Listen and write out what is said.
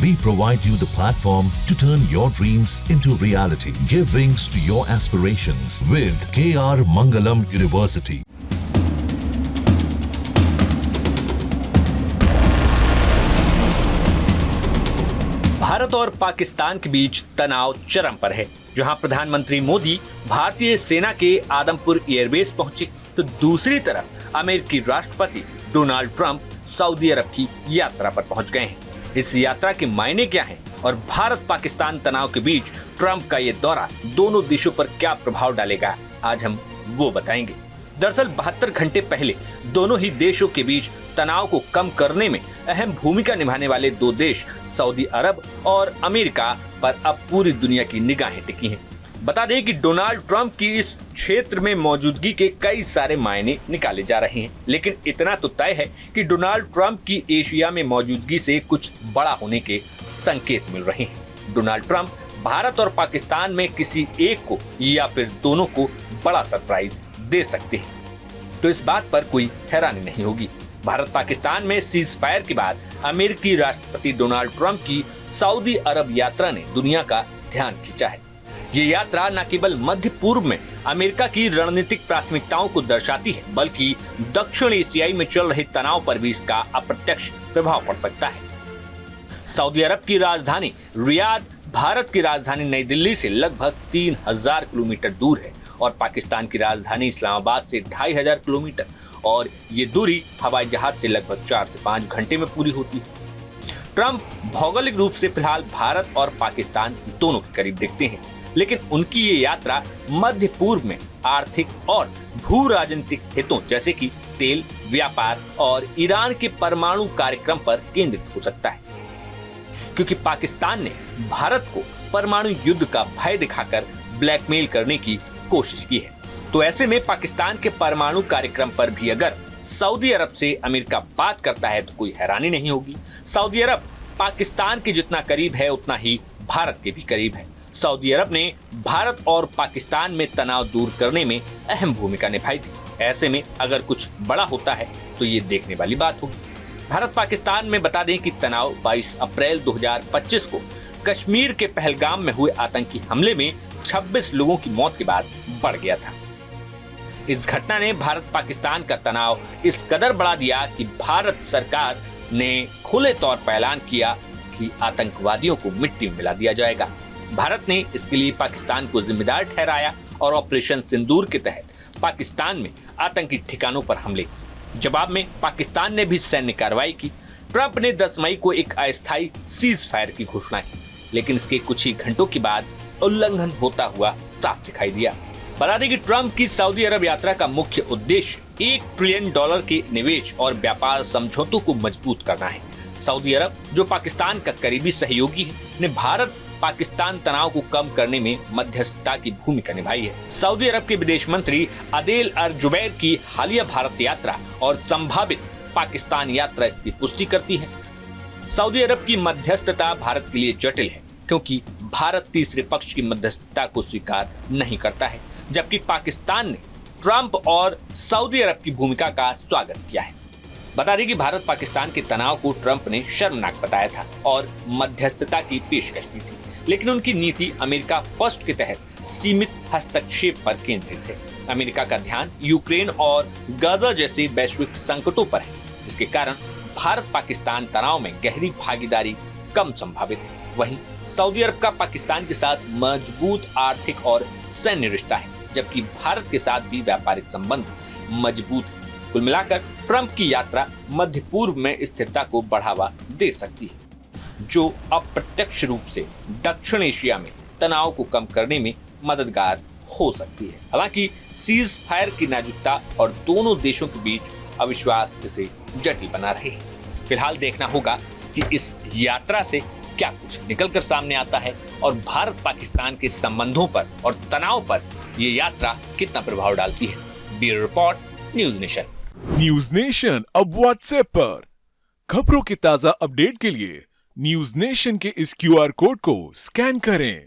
We provide you the platform to turn your dreams into reality. Give wings to your aspirations with KR Mangalam University. Bharat और पाकिस्तान के बीच तनाव चरम पर है। जहां प्रधानमंत्री मोदी भारतीय सेना के आदमपुर एयरबेस पहुंचे, तो दूसरी तरफ अमेरिकी राष्ट्रपति डोनाल्ड ट्रंप सऊदी अरब की यात्रा पर पहुंच गए हैं। इस यात्रा के मायने क्या हैं और भारत पाकिस्तान तनाव के बीच ट्रंप का ये दौरा दोनों देशों पर क्या प्रभाव डालेगा, आज हम वो बताएंगे। दरअसल 72 घंटे पहले दोनों ही देशों के बीच तनाव को कम करने में अहम भूमिका निभाने वाले दो देश सऊदी अरब और अमेरिका पर अब पूरी दुनिया की निगाहें टिकी हैं। बता दें कि डोनाल्ड ट्रंप की इस क्षेत्र में मौजूदगी के कई सारे मायने निकाले जा रहे हैं, लेकिन इतना तो तय है कि डोनाल्ड ट्रंप की एशिया में मौजूदगी से कुछ बड़ा होने के संकेत मिल रहे हैं। डोनाल्ड ट्रंप भारत और पाकिस्तान में किसी एक को या फिर दोनों को बड़ा सरप्राइज दे सकते हैं, तो इस बात पर कोई हैरानी नहीं होगी। भारत पाकिस्तान में सीज फायर के बाद अमेरिकी राष्ट्रपति डोनाल्ड ट्रंप की सऊदी अरब यात्रा ने दुनिया का ध्यान खींचा है। ये यात्रा न केवल मध्य पूर्व में अमेरिका की रणनीतिक प्राथमिकताओं को दर्शाती है, बल्कि दक्षिण एशियाई में चल रहे तनाव पर भी इसका अप्रत्यक्ष प्रभाव पड़ सकता है। सऊदी अरब की राजधानी रियाद भारत की राजधानी नई दिल्ली से लगभग 3000 किलोमीटर दूर है और पाकिस्तान की राजधानी इस्लामाबाद से 2500 किलोमीटर, और ये दूरी हवाई जहाज से लगभग 4 से 5 घंटे में पूरी होती है। ट्रंप भौगोलिक रूप से फिलहाल भारत और पाकिस्तान दोनों के करीब दिखते हैं, लेकिन उनकी ये यात्रा मध्य पूर्व में आर्थिक और भू राजनीतिक हितों जैसे कि तेल, व्यापार और ईरान के परमाणु कार्यक्रम पर केंद्रित हो सकता है, क्योंकि पाकिस्तान ने भारत को परमाणु युद्ध का भय दिखाकर ब्लैकमेल करने की कोशिश की है। तो ऐसे में पाकिस्तान के परमाणु कार्यक्रम पर भी अगर सऊदी अरब से अमेरिका बात करता है तो कोई हैरानी नहीं होगी। सऊदी अरब पाकिस्तान के जितना करीब है उतना ही भारत के भी करीब है। सऊदी अरब ने भारत और पाकिस्तान में तनाव दूर करने में अहम भूमिका निभाई थी। ऐसे में अगर कुछ बड़ा होता है तो ये देखने वाली बात होगी। भारत पाकिस्तान में बता दें कि तनाव 22 अप्रैल 2025 को कश्मीर के पहलगाम में हुए आतंकी हमले में 26 लोगों की मौत के बाद बढ़ गया था। इस घटना ने भारत पाकिस्तान का तनाव इस कदर बढ़ा दिया कि भारत सरकार ने खुले तौर पर ऐलान किया कि आतंकवादियों को मिट्टी में मिला दिया जाएगा। भारत ने इसके लिए पाकिस्तान को जिम्मेदार ठहराया और ऑपरेशन सिंदूर के तहत पाकिस्तान में आतंकी ठिकानों पर हमले। जवाब में पाकिस्तान ने भी सैन्य कार्रवाई की। ट्रंप ने 10 मई को एक अस्थायी सीज फायर की घोषणा की, लेकिन इसके कुछ ही घंटों के बाद उल्लंघन होता हुआ साफ दिखाई दिया। बता दें कि ट्रंप की सऊदी अरब यात्रा का मुख्य उद्देश्य $1 ट्रिलियन के निवेश और व्यापार समझौतों को मजबूत करना है। सऊदी अरब, जो पाकिस्तान का करीबी सहयोगी है, ने भारत पाकिस्तान तनाव को कम करने में मध्यस्थता की भूमिका निभाई है। सऊदी अरब के विदेश मंत्री आदेल अल जुबैर की हालिया भारत यात्रा और संभावित पाकिस्तान यात्रा इसकी पुष्टि करती है। सऊदी अरब की मध्यस्थता भारत के लिए जटिल है, क्योंकि भारत तीसरे पक्ष की मध्यस्थता को स्वीकार नहीं करता है, जबकि पाकिस्तान ने ट्रंप और सऊदी अरब की भूमिका का स्वागत किया है। बता दें कि भारत पाकिस्तान के तनाव को ट्रंप ने शर्मनाक बताया था और मध्यस्थता की पेशकश की थी, लेकिन उनकी नीति अमेरिका फर्स्ट के तहत सीमित हस्तक्षेप पर केंद्रित है। अमेरिका का ध्यान यूक्रेन और गाजा जैसे वैश्विक संकटों पर है, जिसके कारण भारत पाकिस्तान तनाव में गहरी भागीदारी कम संभावित है। वहीं सऊदी अरब का पाकिस्तान के साथ मजबूत आर्थिक और सैन्य रिश्ता है, जबकि भारत के साथ भी व्यापारिक संबंध मजबूत है। कुल मिलाकर ट्रंप की यात्रा मध्य पूर्व में स्थिरता को बढ़ावा दे सकती है, जो अप्रत्यक्ष रूप से दक्षिण एशिया में तनाव को कम करने में मददगार हो सकती है। हालांकि सीज फायर की नाजुकता और दोनों देशों के बीच अविश्वास इसे जटिल बना रहे हैं। फिलहाल देखना होगा कि इस यात्रा से क्या कुछ निकलकर सामने आता है और भारत पाकिस्तान के संबंधों पर और तनाव पर ये यात्रा कितना प्रभाव डालती है। Bureau report, news nation. News nation अब व्हाट्सएप पर खबरों के ताजा अपडेट के लिए न्यूज नेशन के इस QR कोड को स्कैन करें।